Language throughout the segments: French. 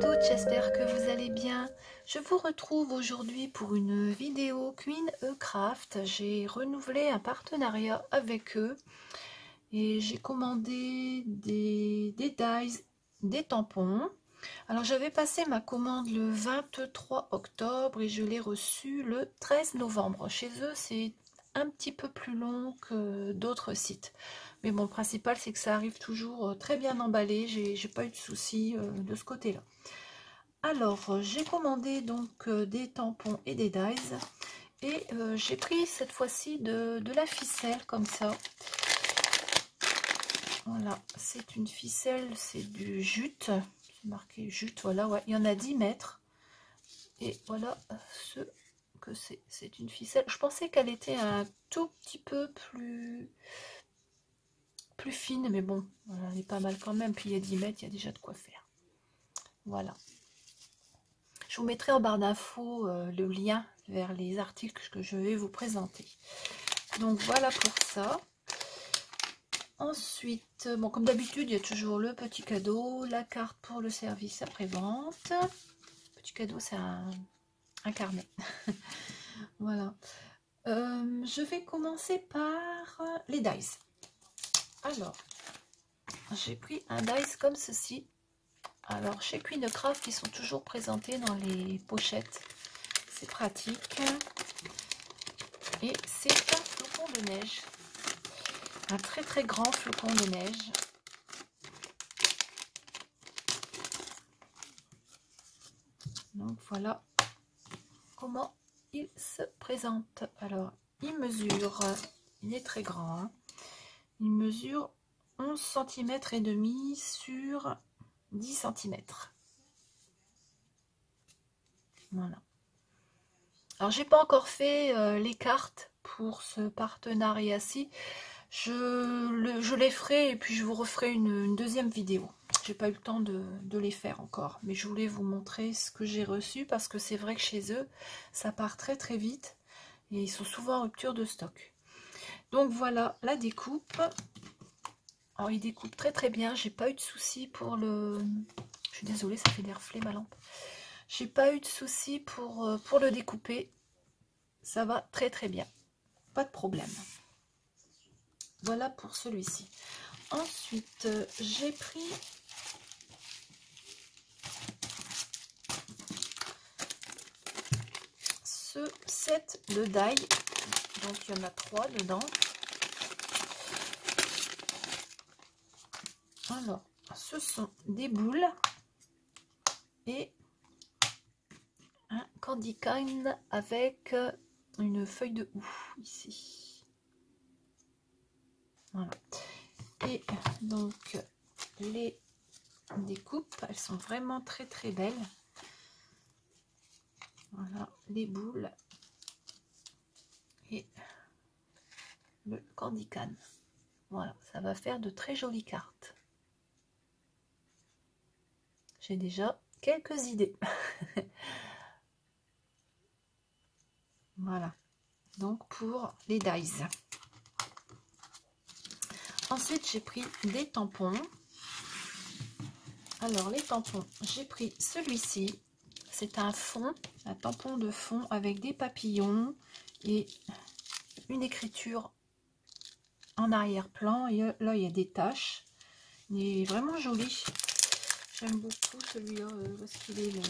toutes, j'espère que vous allez bien. Je vous retrouve aujourd'hui pour une vidéo Queen Craft. J'ai renouvelé un partenariat avec eux et j'ai commandé des dies, des tampons. Alors j'avais passé ma commande le 23 octobre et je l'ai reçu le 13 novembre. Chez eux c'est un petit peu plus long que d'autres sites. Mais bon, le principal c'est que ça arrive toujours très bien emballé. J'ai pas eu de soucis de ce côté-là. Alors j'ai commandé donc des tampons et des dies. Et j'ai pris cette fois-ci de la ficelle comme ça. Voilà, c'est une ficelle, c'est du jute. C'est marqué jute, voilà, ouais. Il y en a 10 mètres. Et voilà ce que c'est. C'est une ficelle. Je pensais qu'elle était un tout petit peu plus fine, mais bon, voilà, elle est pas mal quand même. Puis il y a 10 mètres, il y a déjà de quoi faire. Voilà. Je vous mettrai en barre d'infos le lien vers les articles que je vais vous présenter. Donc voilà pour ça. Ensuite, bon, comme d'habitude, il y a toujours le petit cadeau, la carte pour le service après-vente. Petit cadeau, c'est un carnet. Voilà. Je vais commencer par les dies. Alors, j'ai pris un dies comme ceci. Alors, chez Queen Craft, ils sont toujours présentés dans les pochettes. C'est pratique. Et c'est un flocon de neige. Un très très grand flocon de neige. Donc voilà comment il se présente. Alors il mesure, il est très grand, hein. Il mesure 11 cm et demi sur 10 cm. Voilà. Alors j'ai pas encore fait les cartes pour ce partenariat-ci. Je les ferai et puis je vous referai une deuxième vidéo. J'ai pas eu le temps de les faire encore, mais je voulais vous montrer ce que j'ai reçu parce que c'est vrai que chez eux ça part très très vite et ils sont souvent en rupture de stock. Donc voilà la découpe. Alors ils découpent très très bien, j'ai pas eu de soucis pour le... Je suis désolée, ça fait des reflets ma lampe. J'ai pas eu de soucis pour le découper, ça va très très bien, pas de problème. Voilà pour celui-ci. Ensuite, j'ai pris ce set de die. Donc, il y en a 3 dedans. Alors, ce sont des boules et un candy cane avec une feuille de houx ici. Voilà. Et donc, les découpes, elles sont vraiment très très belles. Voilà, les boules et le candy cane. Voilà, ça va faire de très jolies cartes. J'ai déjà quelques idées. Voilà, donc pour les dies. Ensuite, j'ai pris des tampons. Alors, les tampons, j'ai pris celui-ci. C'est un fond, un tampon de fond avec des papillons et une écriture en arrière-plan. Et là, il y a des taches. Il est vraiment joli. J'aime beaucoup celui-là. Où est-ce qu'il est le...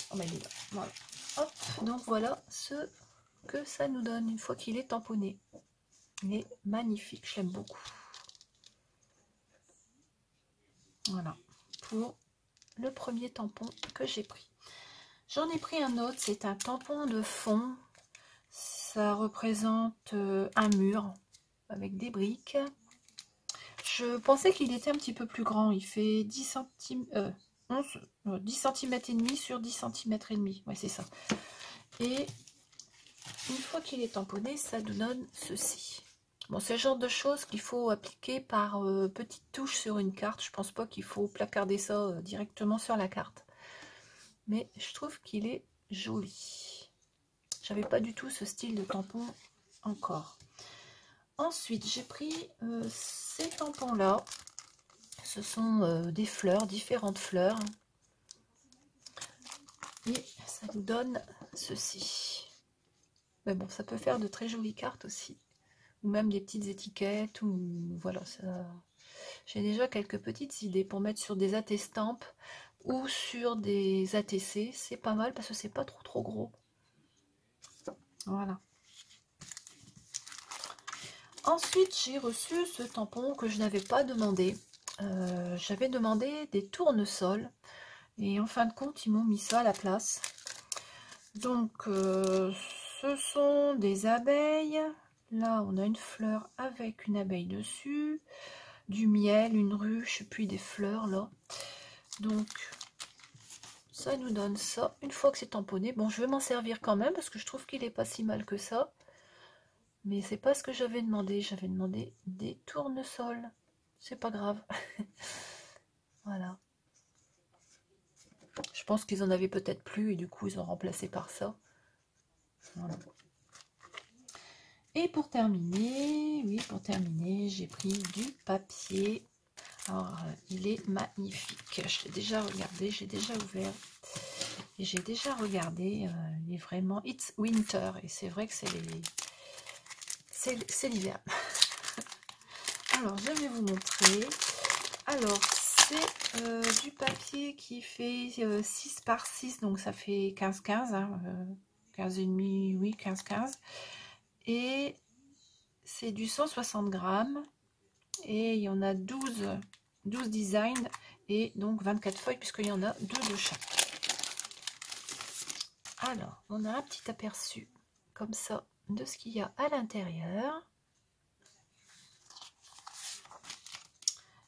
Oh, ben, il est là. Voilà. Hop, donc voilà ce que ça nous donne une fois qu'il est tamponné. Il est magnifique, je l'aime beaucoup. Voilà, pour le premier tampon que j'ai pris. J'en ai pris un autre, c'est un tampon de fond. Ça représente un mur avec des briques. Je pensais qu'il était un petit peu plus grand. Il fait 10 cm, 10 cm et demi sur 10 cm et demi. Ouais, c'est ça. Et une fois qu'il est tamponné, ça nous donne ceci. Bon, c'est le genre de choses qu'il faut appliquer par petites touches sur une carte. Je pense pas qu'il faut placarder ça directement sur la carte. Mais je trouve qu'il est joli. J'avais pas du tout ce style de tampon encore. Ensuite, j'ai pris ces tampons-là. Ce sont des fleurs, différentes fleurs. Et ça nous donne ceci. Mais bon, ça peut faire de très jolies cartes aussi. Ou même des petites étiquettes. Ou voilà, ça... J'ai déjà quelques petites idées pour mettre sur des AT-Stampes ou sur des ATC. C'est pas mal parce que c'est pas trop gros. Voilà. Ensuite, j'ai reçu ce tampon que je n'avais pas demandé. J'avais demandé des tournesols. Et en fin de compte, ils m'ont mis ça à la place. Donc, ce sont des abeilles. Là, on a une fleur avec une abeille dessus. Du miel, une ruche, puis des fleurs, là. Donc, ça nous donne ça. Une fois que c'est tamponné, bon, je vais m'en servir quand même, parce que je trouve qu'il n'est pas si mal que ça. Mais c'est pas ce que j'avais demandé. J'avais demandé des tournesols. C'est pas grave. Voilà. Je pense qu'ils en avaient peut-être plus et du coup ils ont remplacé par ça. Voilà. Et pour terminer, oui, pour terminer, j'ai pris du papier. Alors, il est magnifique. Je l'ai déjà regardé, j'ai déjà ouvert. Et j'ai déjà regardé. Il est vraiment It's Winter. Et c'est vrai que c'est l'hiver. Alors, je vais vous montrer. Alors, c'est du papier qui fait 6 par 6, donc ça fait 15-15, hein, 15,5, oui, 15-15. Et c'est du 160 grammes. Et il y en a 12 designs et donc 24 feuilles, puisqu'il y en a 2 de chaque. Alors, on a un petit aperçu, comme ça, de ce qu'il y a à l'intérieur.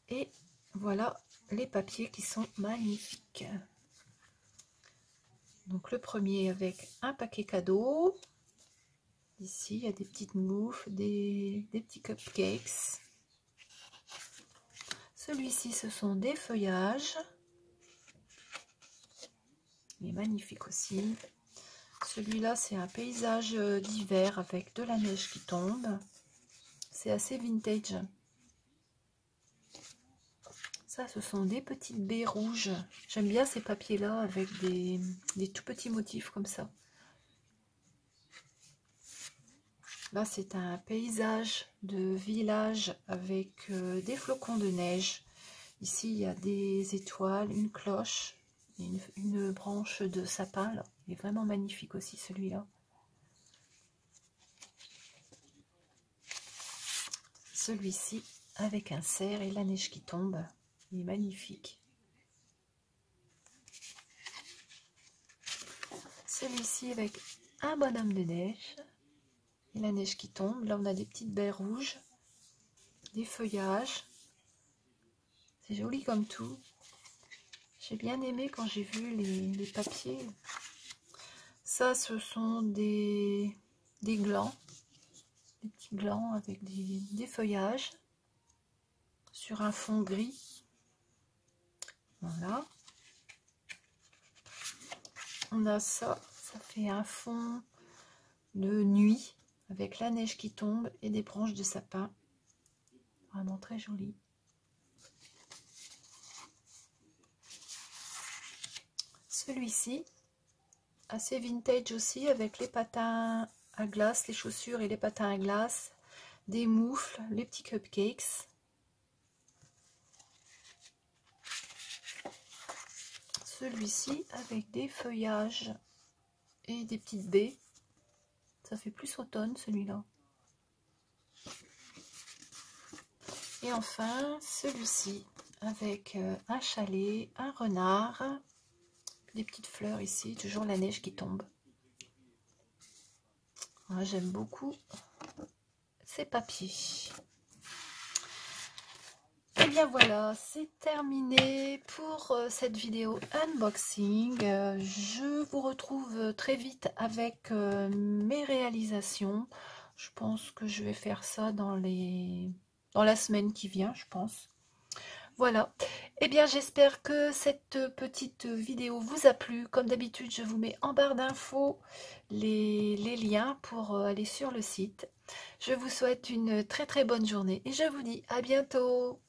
Et voilà les papiers qui sont magnifiques. Donc le premier avec un paquet cadeau. Ici, il y a des petites moufles, des petits cupcakes. Celui-ci, ce sont des feuillages. Il est magnifique aussi. Celui-là, c'est un paysage d'hiver avec de la neige qui tombe. C'est assez vintage. Ça, ce sont des petites baies rouges. J'aime bien ces papiers-là avec des tout petits motifs comme ça. Là, c'est un paysage de village avec des flocons de neige. Ici, il y a des étoiles, une cloche, une branche de sapin. Là. Il est vraiment magnifique aussi, celui-là. Celui-ci, avec un cerf et la neige qui tombe. Il est magnifique. Celui-ci, avec un bonhomme de neige. Et la neige qui tombe. Là, on a des petites baies rouges, des feuillages. C'est joli comme tout. J'ai bien aimé quand j'ai vu les papiers. Ça, ce sont des glands. Des petits glands avec des feuillages sur un fond gris. Voilà. On a ça. Ça fait un fond de nuit avec la neige qui tombe et des branches de sapin. Vraiment très joli. Celui-ci, assez vintage aussi, avec les patins à glace, les chaussures et les patins à glace, des moufles, les petits cupcakes. Celui-ci avec des feuillages et des petites baies. Ça fait plus automne celui-là. Et enfin, celui-ci avec un chalet, un renard, des petites fleurs ici, toujours la neige qui tombe. Ah, j'aime beaucoup ces papiers. Et bien voilà, c'est terminé pour cette vidéo unboxing. Je vous retrouve très vite avec mes réalisations. Je pense que je vais faire ça dans la semaine qui vient, je pense. Voilà. Eh bien, j'espère que cette petite vidéo vous a plu. Comme d'habitude, je vous mets en barre d'infos les liens pour aller sur le site. Je vous souhaite une très très bonne journée et je vous dis à bientôt.